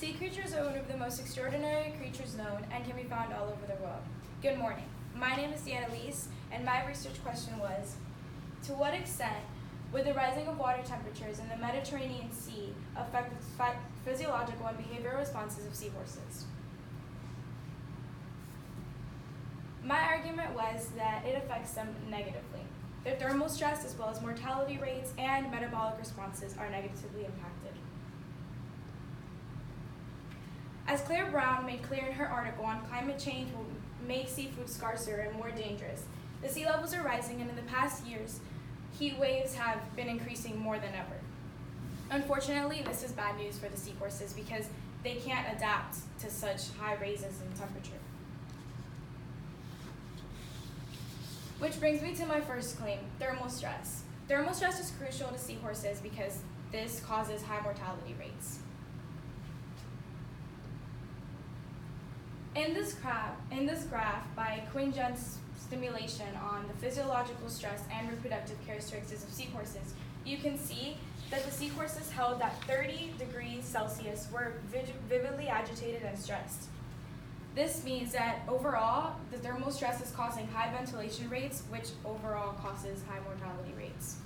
Sea creatures are one of the most extraordinary creatures known and can be found all over the world. Good morning. My name is Deanna Lees, and my research question was, to what extent would the rising of water temperatures in the Mediterranean Sea affect the physiological and behavioral responses of seahorses? My argument was that it affects them negatively. Their thermal stress as well as mortality rates and metabolic responses are negatively impacted. As Claire Brown made clear in her article on climate change will make seafood scarcer and more dangerous, the sea levels are rising, and in the past years, heat waves have been increasing more than ever. Unfortunately, this is bad news for the seahorses because they can't adapt to such high raises in temperature. Which brings me to my first claim, thermal stress. Thermal stress is crucial to seahorses because this causes high mortality rates. In this graph by Quinn-Judd's stimulation on the physiological stress and reproductive characteristics of seahorses, you can see that the seahorses held at 30 degrees Celsius were vividly agitated and stressed. This means that overall, the thermal stress is causing high ventilation rates, which overall causes high mortality rates.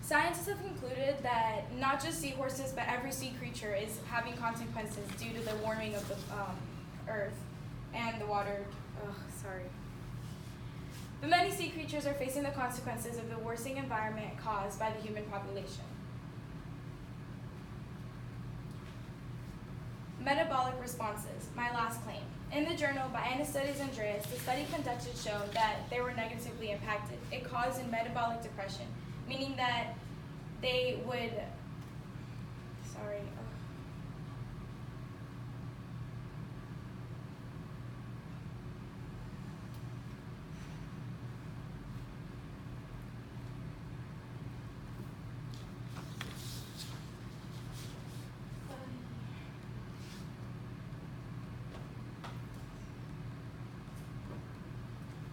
Scientists have concluded that not just seahorses, but every sea creature is having consequences due to the warming of the earth and the water. But many sea creatures are facing the consequences of the worsening environment caused by the human population. Metabolic responses, my last claim. In the journal by Anastasis Andreas, the study conducted showed that they were negatively impacted. It caused metabolic depression, meaning that they would,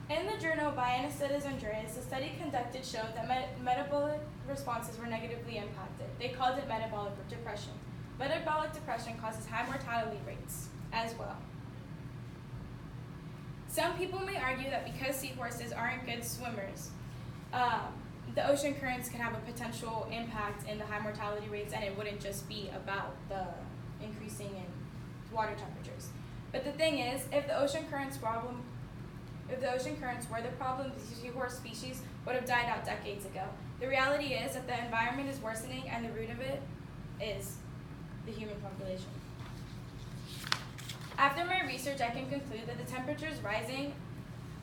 In the journal by Anastasis Andreas, the study conducted showed that metabolic responses were negatively impacted. They called it metabolic depression. Metabolic depression causes high mortality rates as well. Some people may argue that because seahorses aren't good swimmers, the ocean currents can have a potential impact in the high mortality rates, and it wouldn't just be about the increasing in water temperatures. But the thing is, if the ocean currents were the problem, the seahorse species would have died out decades ago. The reality is that the environment is worsening, and the root of it is the human population. After my research, I can conclude that the temperatures rising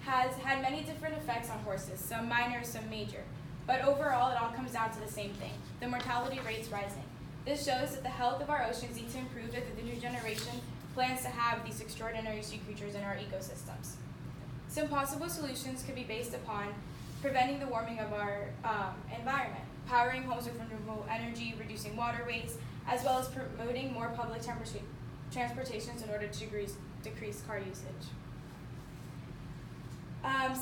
has had many different effects on horses, some minor, some major. But overall, it all comes down to the same thing, the mortality rates rising. This shows that the health of our oceans needs to improve if the new generation plans to have these extraordinary sea creatures in our ecosystems. Some possible solutions could be based upon preventing the warming of our environment, powering homes with renewable energy, reducing water waste, as well as promoting more public transportations in order to decrease car usage.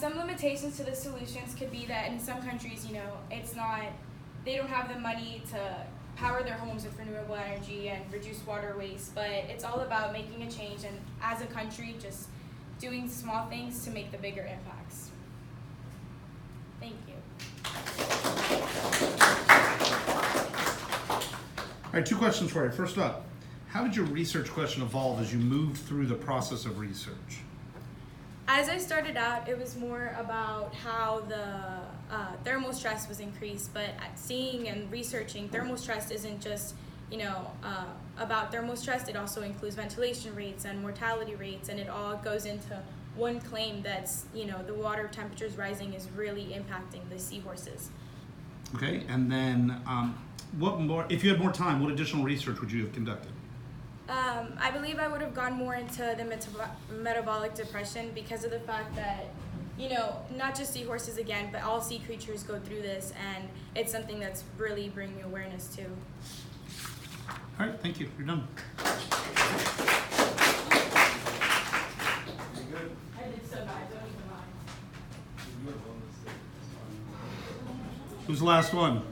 Some limitations to the solutions could be that in some countries, they don't have the money to power their homes with renewable energy and reduce water waste, but it's all about making a change and as a country just doing small things to make the bigger impacts. Thank you. All right, 2 questions for you. First up, how did your research question evolve as you moved through the process of research? As I started out, it was more about how the thermal stress was increased, but seeing and researching thermal stress isn't just about thermal stress. It also includes ventilation rates and mortality rates, and it all goes into one claim that's the water temperatures rising is really impacting the seahorses. Okay, and then what more? If you had more time, what additional research would you have conducted? I believe I would have gone more into the metabolic depression because of the fact that, not just seahorses again, but all sea creatures go through this, and it's something that's really bringing awareness to. All right, thank you. You're done. I did so bad, don't even lie. Who's the last one?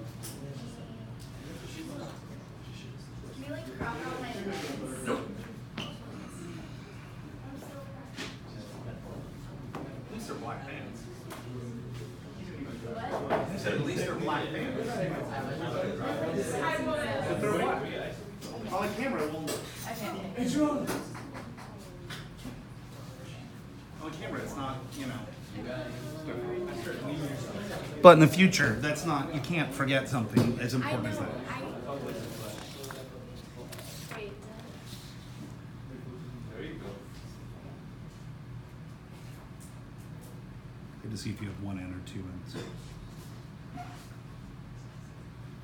At least they're black pants. If they're black. On the camera, it won't. It's wrong. On camera, it's not, you know. But in the future, that's not, you can't forget something as important as that. Wait. Good to see if you have one N or two N's.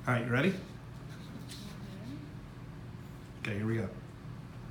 All right, you ready? Okay, here we go.